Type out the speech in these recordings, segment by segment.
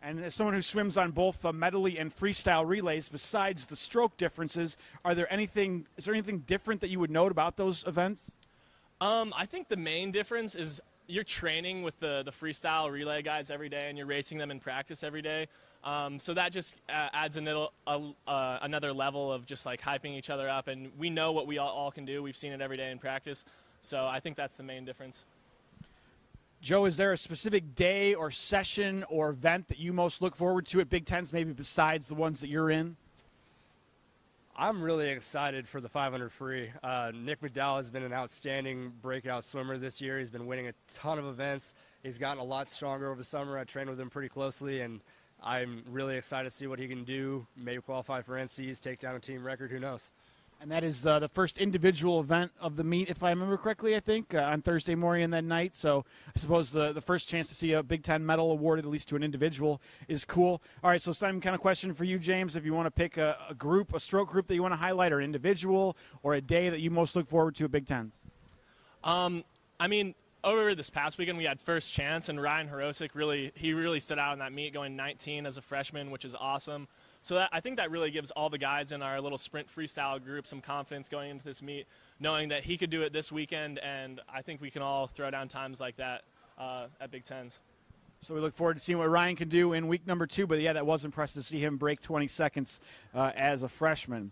And as someone who swims on both medley and freestyle relays, besides the stroke differences, is there anything different that you would note about those events? I think the main difference is you're training with the freestyle relay guys every day, and you're racing them in practice every day. So that just adds another level of just like hyping each other up, and we know what we all can do. We've seen it every day in practice, so I think that's the main difference. Joe, is there a specific day or session or event that you most look forward to at Big Tens, maybe besides the ones that you're in? I'm really excited for the 500 free. Nick McDowell has been an outstanding breakout swimmer this year. He's been winning a ton of events. He's gotten a lot stronger over the summer. I trained with him pretty closely, and I'm really excited to see what he can do. Maybe qualify for NCs, take down a team record, who knows. And that is the first individual event of the meet, if I remember correctly, I think, on Thursday morning and that night. So I suppose the first chance to see a Big Ten medal awarded, at least to an individual, is cool. All right, so same kind of question for you, James. If you want to pick a stroke group that you want to highlight, or an individual, or a day that you most look forward to at Big Tens. I mean, over this past weekend, we had first chance, and Ryan Horosic really stood out in that meet, going 19 as a freshman, which is awesome. So I think that really gives all the guys in our little sprint freestyle group some confidence going into this meet, knowing that he could do it this weekend, and I think we can all throw down times like that at Big Tens. So we look forward to seeing what Ryan can do in week number 2. But, yeah, that was impressive to see him break 20 seconds as a freshman.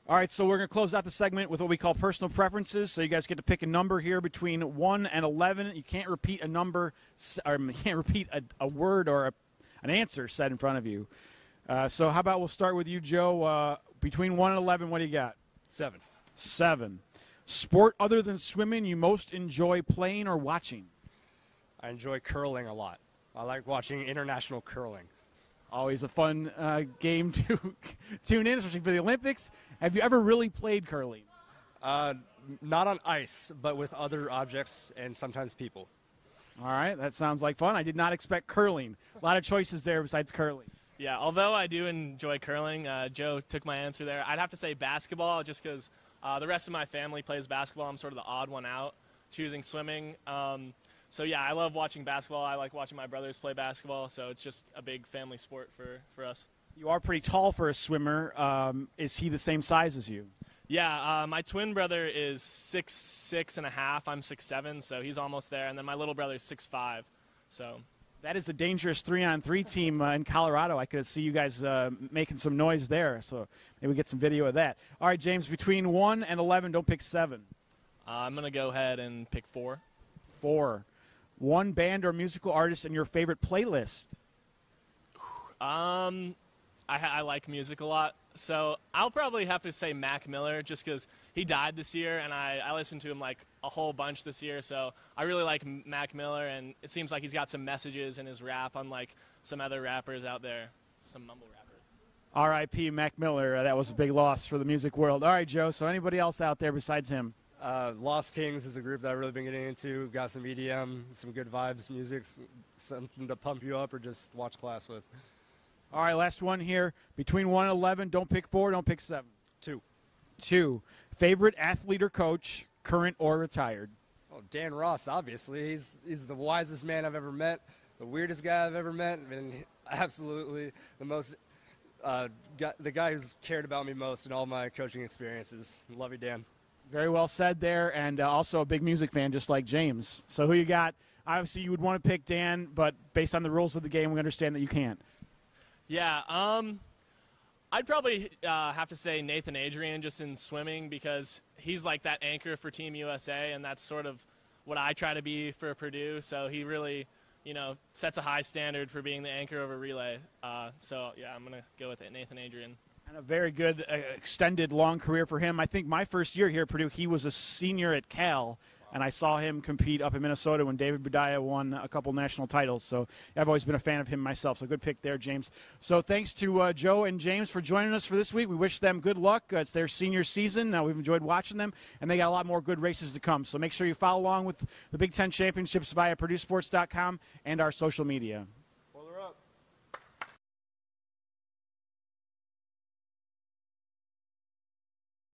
All right, so we're going to close out the segment with what we call personal preferences. So you guys get to pick a number here between 1 and 11. You can't repeat a number, or you can't repeat a word or an answer said in front of you. So how about we'll start with you, Joe. Between 1 and 11, what do you got? 7. 7. Sport other than swimming you most enjoy playing or watching? I enjoy curling a lot. I like watching international curling. Always a fun game to tune in, especially for the Olympics. Have you ever really played curling? Not on ice, but with other objects and sometimes people. All right, that sounds like fun. I did not expect curling. A lot of choices there besides curling. Yeah, although I do enjoy curling, Joe took my answer there. I'd have to say basketball, just because the rest of my family plays basketball. I'm sort of the odd one out, choosing swimming. So, yeah, I love watching basketball. I like watching my brothers play basketball, so it's just a big family sport for us. You are pretty tall for a swimmer. Is he the same size as you? Yeah, my twin brother is 6'6.5". I'm 6'7", so he's almost there. And then my little brother is 6'5", so... That is a dangerous 3-on-3 team in Colorado. I could see you guys making some noise there, so maybe we get some video of that. All right, James, between 1 and 11, don't pick 7. I'm going to go ahead and pick 4. 4. One band or musical artist in your favorite playlist? I like music a lot, so I'll probably have to say Mac Miller, just because he died this year, and I listened to him like a whole bunch this year, so I really like Mac Miller, and it seems like he's got some messages in his rap, unlike some other rappers out there, some mumble rappers. R.I.P. Mac Miller. That was a big loss for the music world. All right, Joe, so anybody else out there besides him? Lost Kings is a group that I've really been getting into. Got some EDM, some good vibes, music, something to pump you up or just watch class with. All right, last one here. Between 1 and 11, don't pick 4, don't pick 7. 2. 2. Favorite athlete or coach, current or retired? Oh, Dan Ross, obviously. He's the wisest man I've ever met, the weirdest guy I've ever met, and absolutely the most the guy who's cared about me most in all my coaching experiences. Love you, Dan. Very well said there, and also a big music fan just like James. So who you got? Obviously, you would want to pick Dan, but based on the rules of the game, we understand that you can't. Yeah, I'd probably have to say Nathan Adrian just in swimming, because he's like that anchor for Team USA, and that's sort of what I try to be for Purdue. So he really, sets a high standard for being the anchor of a relay. So, yeah, I'm going to go with Nathan Adrian. And a very good extended long career for him. I think my first year here at Purdue, he was a senior at Cal, and I saw him compete up in Minnesota when David Budaya won a couple national titles. So I've always been a fan of him myself. So good pick there, James. So thanks to Joe and James for joining us for this week. We wish them good luck. It's their senior season. We've enjoyed watching them, and they got a lot more good races to come. So make sure you follow along with the Big Ten Championships via PurdueSports.com and our social media.